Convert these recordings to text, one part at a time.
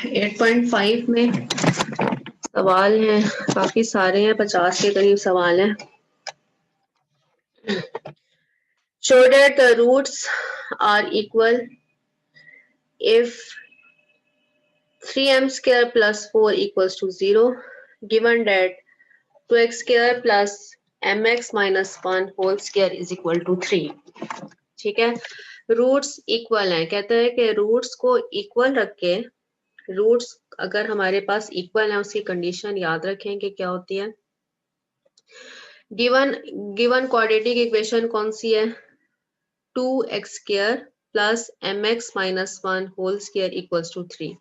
8.5 में सवाल हैं, काफी सारे हैं, 50 के करीब सवाल हैं। Show that the roots are equal if 3m square plus 4 equals to 0, given that 2x square plus mx minus 1 whole square is equal to 3। ठीक है, रूट्स इक्वल हैं, कहते हैं कि रूट्स को इक्वल रख के, रूट्स अगर हमारे पास इक्वल है उसकी कंडीशन याद रखें कि क्या होती है। गिवन क्वाड्रेटिक इक्वेशन कौन सी है, 2x square plus mx minus 1 whole square equals to 3।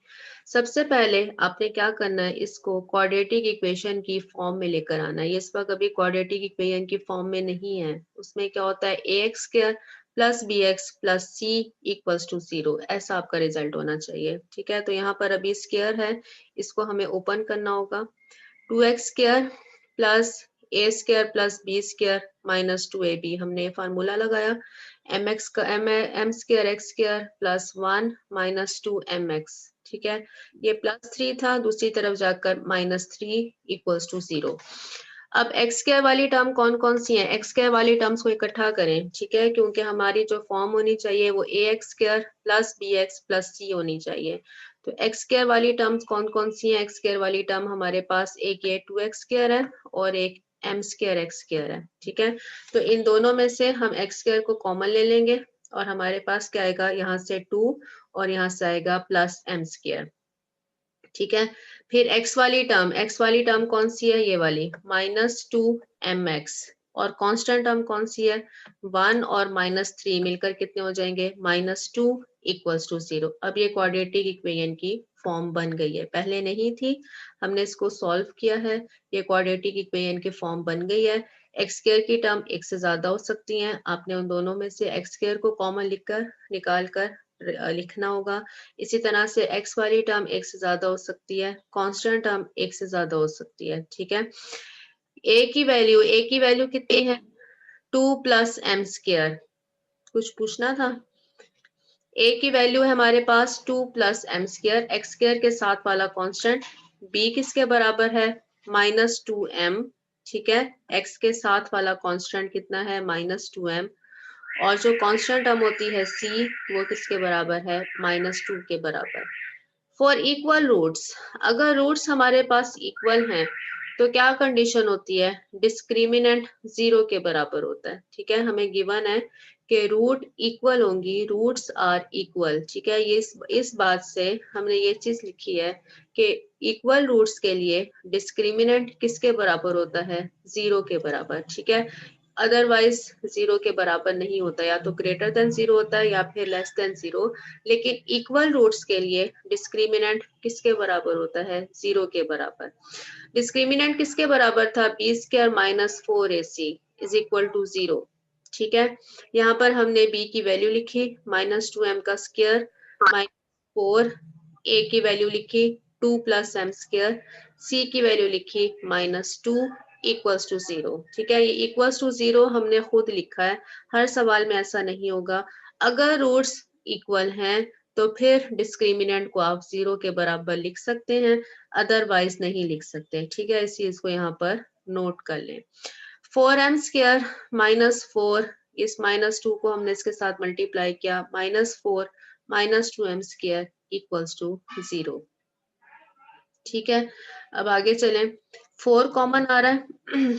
सबसे पहले आपने क्या करना है, इसको क्वाड्रेटिक इक्वेशन की फॉर्म में लेकर आना है। ये इस वक्त अभी क्वाड्रेटिक इक्वेशन की फॉर्म में नहीं है। उसमें क्या होता है, ax square plus bx plus c equals to 0, ऐसा आपका रिजल्ट होना चाहिए। ठीक है, तो यहाँ पर अभी स्क्वायर है, इसको हमें ओपन करना होगा। 2x square plus a square plus b square minus 2ab, हमने ये फार्मूला लगाया। mx का m square x square plus 1 minus 2mx। ठीक है, ये प्लस 3 था, दूसरी तरफ जाकर माइनस 3 इक्वल्स टू 0। अब x स्क्वायर वाली टर्म कौन कौन सी है, x स्क्वायर वाली टर्म्स को इकट्ठा करें। ठीक है, क्योंकि हमारी जो फॉर्म होनी चाहिए वो ax square plus bx plus c होनी चाहिए। तो x स्क्वायर वाली टर्म्स कौन कौन सी है, x स्क्वायर वाली टर्म हमारे पास एक ये 2x स्क्वायर है और एक m स्क्वायर x स्क्वायर है। ठीक है, तो इन दोनों में से हम x स्क्वायर को कॉमन ले लेंगे और हमारे पास क्या आएगा, यहाँ से 2 और यहाँ से आएगा प्लस m स्क्वायर। ठीक है, फिर x वाली टर्म कौन सी है, ये वाली माइनस 2mx, और कांस्टेंट टर्म कौन सी है, 1 और माइनस 3 मिलकर कितने हो जाएंगे, माइनस 2 इक्वल्स टू 0। अब ये क्वाड्रेटिक इक्वेशन की फॉर्म बन गई है, पहले नहीं थी, हमने इसको सॉल्व किया है, ये क्वाड्रेटिक इक्वेशन की फॉर्म बन गई है। एक्स स्क्वायर की टर्म एक से ज्यादा हो सकती हैं, आपने उन दोनों में से एक्स स्क्वायर को कॉमन निकाल कर लिखना होगा। इसी तरह से एक्स वाली टर्म एक से ज्यादा हो सकती है, कांस्टेंट टर्म एक से ज्यादा हो सकती है। ठीक है, ए की वैल्यू कितनी है, 2 प्लस एम स्क्वायर। कुछ पूछना था, ए की वैल्यू है हमारे पास 2 plus M square, X square के साथ वाला कांस्टेंट, बी किसके बराबर है, माइनस 2m। ठीक है, एक्स के साथ वाला कांस्टेंट कितना है, माइनस 2m, और जो कांस्टेंट टर्म होती है सी, वो किसके बराबर है, माइनस 2 के बराबर। फॉर इक्वल रूट्स, अगर रूट्स हमारे पास इक्वल हैं तो क्या कंडीशन होती है, डिस्क्रिमिनेंट 0 के बराबर होता है। ठीक है, हमें गिवन है कि रूट इक्वल होंगी, रूट्स आर इक्वल। ठीक है, ये इस बात से हमने ये चीज लिखी है कि इक्वल रूट्स के लिए डिस्क्रिमिनेंट किसके बराबर होता है, 0 के बराबर। ठीक है, अदरवाइज 0 के बराबर नहीं होता, या तो ग्रेटर देन 0 होता है या फिर लेस देन 0। लेकिन इक्वल रूट्स के लिए डिस्क्रिमिनेंट किसके बराबर होता है, 0 के बराबर। डिस्क्रिमिनेंट किसके बराबर था, B square minus 4ac is equal to 0। ठीक है, यहाँ पर हमने b की वैल्यू लिखी माइनस 2m का स्क्वायर माइनस 4, a की वैल्यू लिखी 2 प्लस एम स्क्वायर, c की वैल्यू लिखी माइनस 2 इक्वल्स टू 0। ठीक है, ये इक्वल्स टू 0 हमने खुद लिखा है, हर सवाल में ऐसा नहीं होगा। अगर रूट्स इक्वल हैं तो फिर डिस्क्रिमिनेंट को आप 0 के बराबर लिख सकते हैं, अदरवाइज नहीं लिख सकते। ठीक है, इस चीज को यहाँ पर नोट कर लें। 4m स्क्वायर माइनस 4, इस माइनस 2 को हमने इसके साथ मल्टीप्लाई किया, minus 4 minus 2m square equals to 0। ठीक है, अब आगे चलें। 4 कॉमन आ रहा है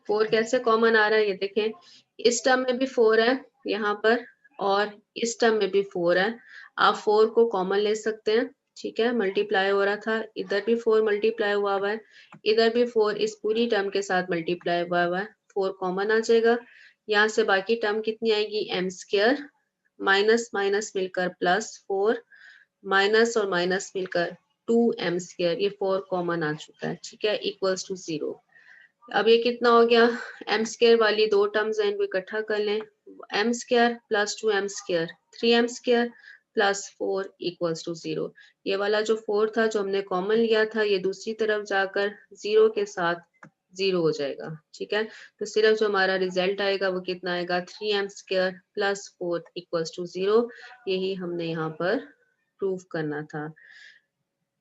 4 कैसे कॉमन आ रहा है, ये देखें, इस टर्म में भी 4 है यहाँ पर, और इस टर्म में भी 4 है। आप 4 को कॉमन ले सकते हैं। ठीक है, मल्टीप्लाई हो रहा था, इधर भी 4 मल्टीप्लाई हुआ हुआ है, इधर भी 4 इस पूरी टर्म के साथ मल्टीप्लाई हुआ हुआ है, 4 कॉमन आ जाएगा। यहाँ से बाकी टर्म कितनी आएगी, एम स्क्वायर, माइनस माइनस मिलकर प्लस 4, माइनस और माइनस मिलकर 2m², ये 4 कॉमन आ चुका है, ठीक है, इक्वल्स टू 0। अब ये कितना हो गया, m² वाली दो टर्म्स हैं, इनको इकट्ठा कर लें, m² plus 2m² 3m² plus 4 equals to 0। ये वाला जो 4 था जो हमने कॉमन लिया था, ये दूसरी तरफ जाकर 0 के साथ 0 हो जाएगा, ठीक है। तो सिर्फ जो हमारा रिजल्ट आएगा वो कितना आएगा, 3m² प्लस 4 इक्वल्स टू 0। यही हमने यहाँ पर प्रूव करना था।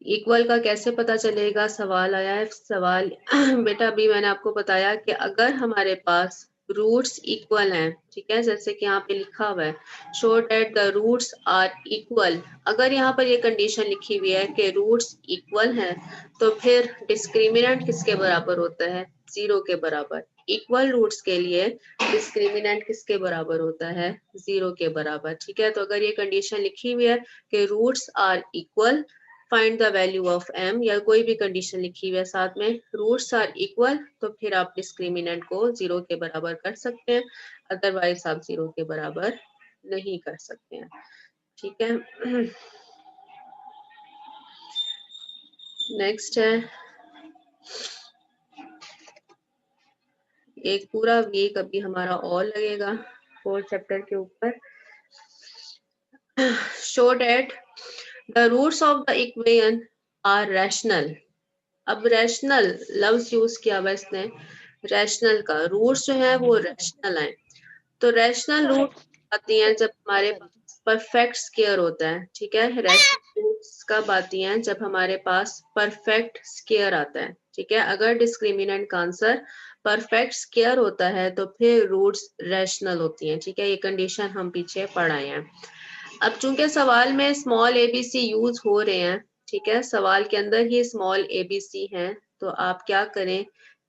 इक्वल का कैसे पता चलेगा, सवाल आया है सवाल बेटा अभी मैंने आपको बताया कि अगर हमारे पास रूट्स इक्वल हैं, ठीक है, जैसे कि यहाँ पे लिखा हुआ है show that the roots are equal. अगर यहाँ पर ये कंडीशन लिखी हुई है कि रूट्स इक्वल हैं, तो फिर डिस्क्रिमिनेंट किसके बराबर होता है, 0 के बराबर। इक्वल रूट्स के लिए डिस्क्रिमिनेंट किसके बराबर होता है, 0 के बराबर, ठीक है। तो अगर ये कंडीशन लिखी हुई है कि roots are equal, find the value of m, या कोई भी कंडीशन लिखी हुई है साथ में रूट्स आर इक्वल, तो फिर आप डिस्क्रिमिनेंट को 0 के बराबर कर सकते हैं, अदरवाइज आप 0 के बराबर नहीं कर सकते हैं, ठीक है। नेक्स्ट है, एक पूरा वीक अभी हमारा और लगेगा 4 चैप्टर के ऊपर। Show that the roots of the equation are rational. अब रैशनल लफ्ज यूज किया हुआ इसने, रैशनल का रूट्स जो है वो रैशनल है। तो रैशनल रूट आती हैं जब हमारे पास परफेक्ट स्क्वायर होता है, ठीक है। रैशनल रूट्स कब आती हैं, जब हमारे पास परफेक्ट स्क्वायर आता है, ठीक है। अगर डिस्क्रिमिनेंट का आंसर परफेक्ट स्क्वायर होता है तो फिर रूट्स रैशनल होती हैं, ठीक है। ये कंडीशन हम पीछे पढ़ाए हैं। अब चूंकि सवाल में स्मॉल एबीसी यूज हो रहे हैं, ठीक है, सवाल के अंदर ही स्मॉल एबीसी है, तो आप क्या करें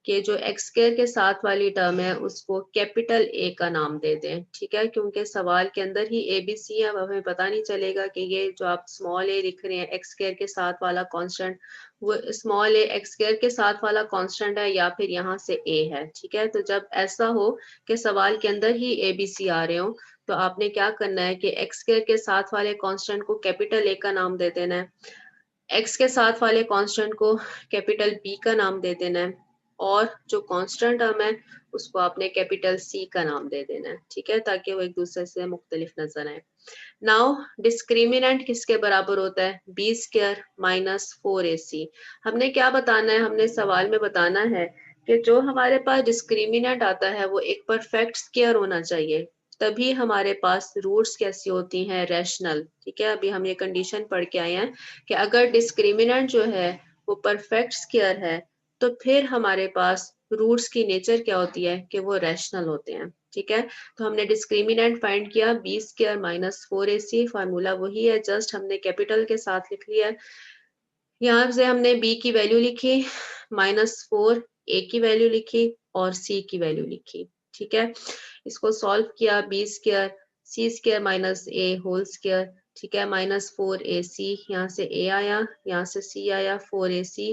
कि जो एक्स स्क्वायर के साथ वाली टर्म है उसको कैपिटल ए का नाम दे दें, ठीक है। क्योंकि सवाल के अंदर ही एबीसी है, अब हमें पता नहीं चलेगा कि ये जो आप स्मॉल ए लिख रहे हैं एक्स स्क्वायर के साथ वाला कांस्टेंट, वो स्मॉल ए एक्स स्क्वायर के साथ वाला कांस्टेंट है या फिर यहाँ से ए है, ठीक है। तो जब ऐसा हो कि सवाल के अंदर ही एबीसी आ रहे हो, तो आपने क्या करना है कि एक्स स्क्वायर के साथ वाले कांस्टेंट को कैपिटल ए का नाम दे देना है, एक्स के साथ वाले कांस्टेंट को कैपिटल बी का नाम दे देना है, और जो कांस्टेंट टर्म है उसको आपने कैपिटल सी का नाम दे देना है, ठीक है, ताकि वो एक दूसरे से मुख्तलिफ नजर आए। नाउ डिस्क्रिमिनेंट किसके बराबर होता है, बी स्क्वायर माइनस 4ac। हमने क्या बताना है, हमने सवाल में बताना है कि जो हमारे पास डिस्क्रिमिनेंट आता है वो एक परफेक्ट स्क्वायर होना चाहिए, तभी हमारे पास रूट्स कैसी होती हैं, रैशनल, ठीक है। अभी हम ये कंडीशन पढ़ के आए हैं कि अगर डिस्क्रिमिनेंट जो है वो परफेक्ट स्क्वायर है, तो फिर हमारे पास रूट्स की नेचर क्या होती है कि वो रैशनल होते हैं, ठीक है। तो हमने डिस्क्रिमिनेंट फाइंड किया B square minus 4ac, formula वही है, जस्ट हमने कैपिटल के साथ लिख लिया। यहाँ से हमने b की वैल्यू लिखी, -4 a की वैल्यू लिखी और c की वैल्यू लिखी, ठीक है। इसको सॉल्व किया, B square C square minus ए होल स्क्वायर, ठीक है, -4ac, यहाँ से a आया, यहाँ से c आया, 4ac,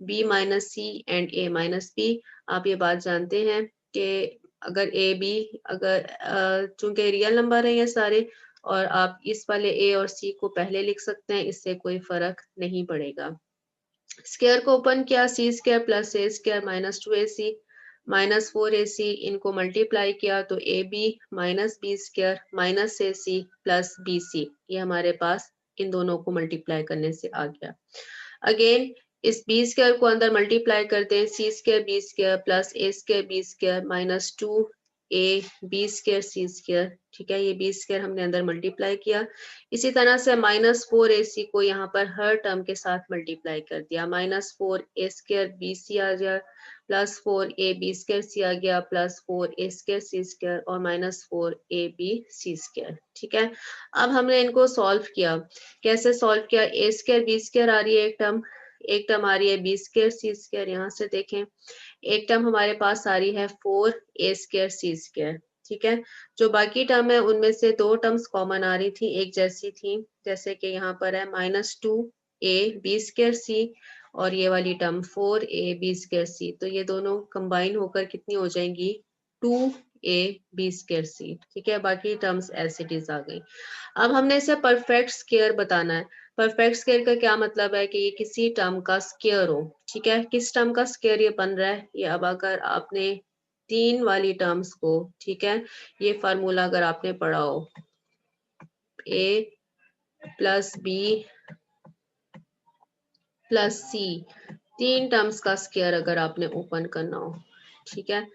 b minus C and a minus b। आप ये बात जानते हैं कि अगर ए बी, अगर चूंकि रियल नंबर है ये सारे, और आप इस वाले ए और सी को पहले लिख सकते हैं, इससे कोई फर्क नहीं पड़ेगा। स्क्वायर को ओपन किया, C square plus A square minus 2ac minus 4ac, इनको मल्टीप्लाई किया तो A B minus B square minus A C plus B C, ये हमारे पास इन दोनों को मल्टीप्लाई करने से आ गया। अगेन इस बी स्क्वायर को अंदर मल्टीप्लाई करते हैं, C square B square plus A square B square minus 2a B square C square, ठीक है। ये बी स्क्वायर हमने अंदर मल्टीप्लाई किया। इसी तरह से -4ac को यहाँ पर हर टर्म के साथ मल्टीप्लाई कर दिया, -4a स्क्वायर बी सी आ गया, +4a बी स्क्वायर सी आ गया, +4a स्क्वायर सी स्क्वायर और -4ab सी स्क्वायर, ठीक है। अब हमने इनको सॉल्व किया, कैसे सॉल्व किया, ए स्क्वायर बी स्क्वायर आ रही है एक टर्म आ रही है बी स्क्वायर सी स्क्वायर, यहाँ से देखें एक टर्म हमारे पास आ रही है 4a स्क्वायर सी स्क्वायर, ठीक है। जो बाकी टर्म है उनमें से दो टर्म्स कॉमन आ रही थी, एक जैसी थी, जैसे कि यहाँ पर है -2a बी स्क्वायर सी और ये वाली टर्म 4a बी स्क्वायर सी, तो ये दोनों कंबाइन होकर कितनी हो जाएंगी, 2a बी स्क्वायर सी, ठीक है। बाकी टर्म्स एज इट इज आ गई। अब हमने इसे परफेक्ट स्क्वायर बताना है, परफेक्ट स्क्वायर का क्या मतलब है कि ये किसी टर्म का स्क्वायर हो, ठीक है। किस टर्म का स्क्वायर ये बन रहा है, ये अब अगर आपने 3 वाली टर्म्स को, ठीक है, ये फार्मूला अगर आपने पढ़ा हो, ए प्लस बी प्लस सी, 3 टर्म्स का स्क्वायर अगर आपने ओपन करना हो, ठीक है,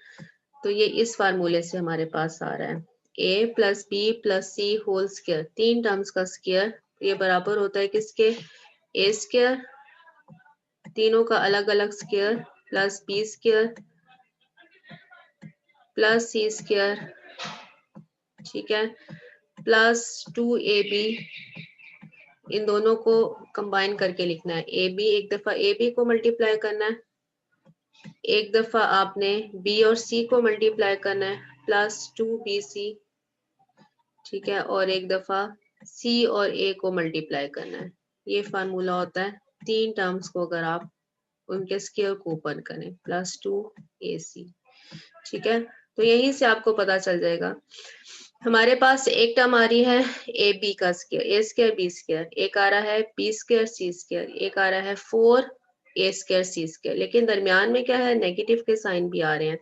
तो ये इस फार्मूले से हमारे पास आ रहा है, ए प्लस बी प्लस सी होल स्क्वायर, 3 टर्म्स का स्क्वायर, ये बराबर होता है किसके, ए स्क्वायर, तीनों का अलग अलग square, plus B square plus C square, ठीक है, प्लस 2ab, इन दोनों को कंबाइन करके लिखना है, ए बी, एक दफा ए बी को मल्टीप्लाई करना है, एक दफा आपने बी और सी को मल्टीप्लाई करना है, प्लस 2bc, ठीक है, और एक दफा सी और ए को मल्टीप्लाई करना है। ये फार्मूला होता है 3 टर्म्स को अगर आप उनके स्क्वायर को ओपन करें, प्लस 2ac, ठीक है। तो यहीं से आपको पता चल जाएगा, हमारे पास एक टर्म आ रही है ए बी का स्क्वायर, ए स्क्वायर बी स्क्वायर, एक आ रहा है बी स्क्वायर सी स्क्वायर, एक आ रहा है 4 ए स्क्वायर सी स्क्वायर, लेकिन दरमियान में क्या है, नेगेटिव के साइन भी आ रहे हैं।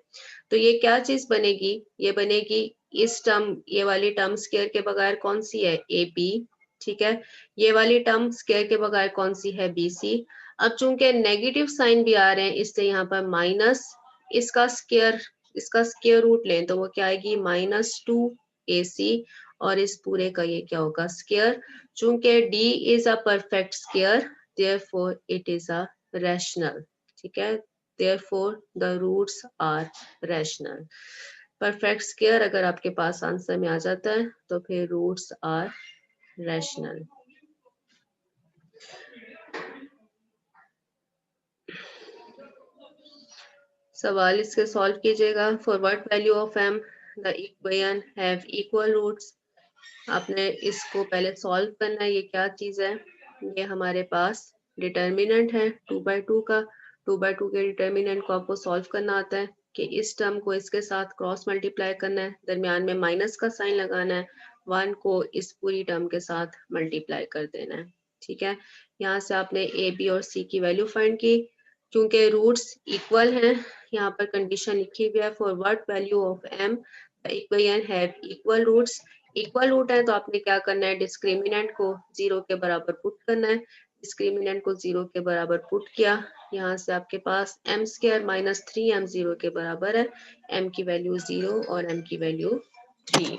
तो ये क्या चीज बनेगी, ये बनेगी इस टर्म, ये वाली टर्म स्क्वायर के बगैर कौन सी है, ए बी, ठीक है, ये वाली टर्म स्क्वायर के बगैर कौन सी है, बी सी। अब चूंकि नेगेटिव साइन भी आ रहे हैं, इससे यहाँ पर माइनस इसका स्क्वायर रूट लें तो वो क्या आएगी, -2ac, और इस पूरे का ये क्या होगा, स्क्वायर। चूंकि d is a perfect square, therefore it is a rational, ठीक है, therefore the roots are rational. Perfect square अगर आपके पास आंसर में आ जाता है तो फिर रूट्स आर रैशनल। सवाल इसके सॉल्व कीजिएगा। For what value of m the equation have equal roots, आपने इसको पहले सॉल्व करना है। ये क्या चीज है, ये हमारे पास डिटर्मिनेंट है 2/2 का, 2/2 के डिटर्मिनेंट को आपको सॉल्व करना आता है कि इस टर्म को इसके साथ क्रॉस मल्टीप्लाई करना है, दरमियान में माइनस का साइन लगाना है, 1 को इस पूरी टर्म के साथ मल्टीप्लाई कर देना है, ठीक है। यहाँ से आपने ए बी और सी की वैल्यू फाइंड की, क्योंकि रूट्स इक्वल हैं, यहाँ पर कंडीशन लिखी हुई है, for what value of m the equation have equal roots. Equal root है तो आपने क्या करना है, डिस्क्रिमिनेंट को 0 के बराबर पुट करना है, डिस्क्रिमिनेंट को 0 के बराबर पुट किया, यहाँ से आपके पास m स्क्वायर माइनस 3m 0 के बराबर है, m की वैल्यू 0 और m की वैल्यू 3,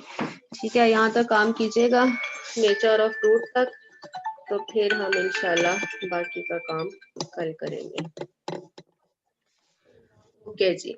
ठीक है। यहाँ तक काम कीजिएगा नेचर ऑफ रूट तक, तो फिर हम इंशाल्लाह बाकी का काम कल करेंगे। ओके जी।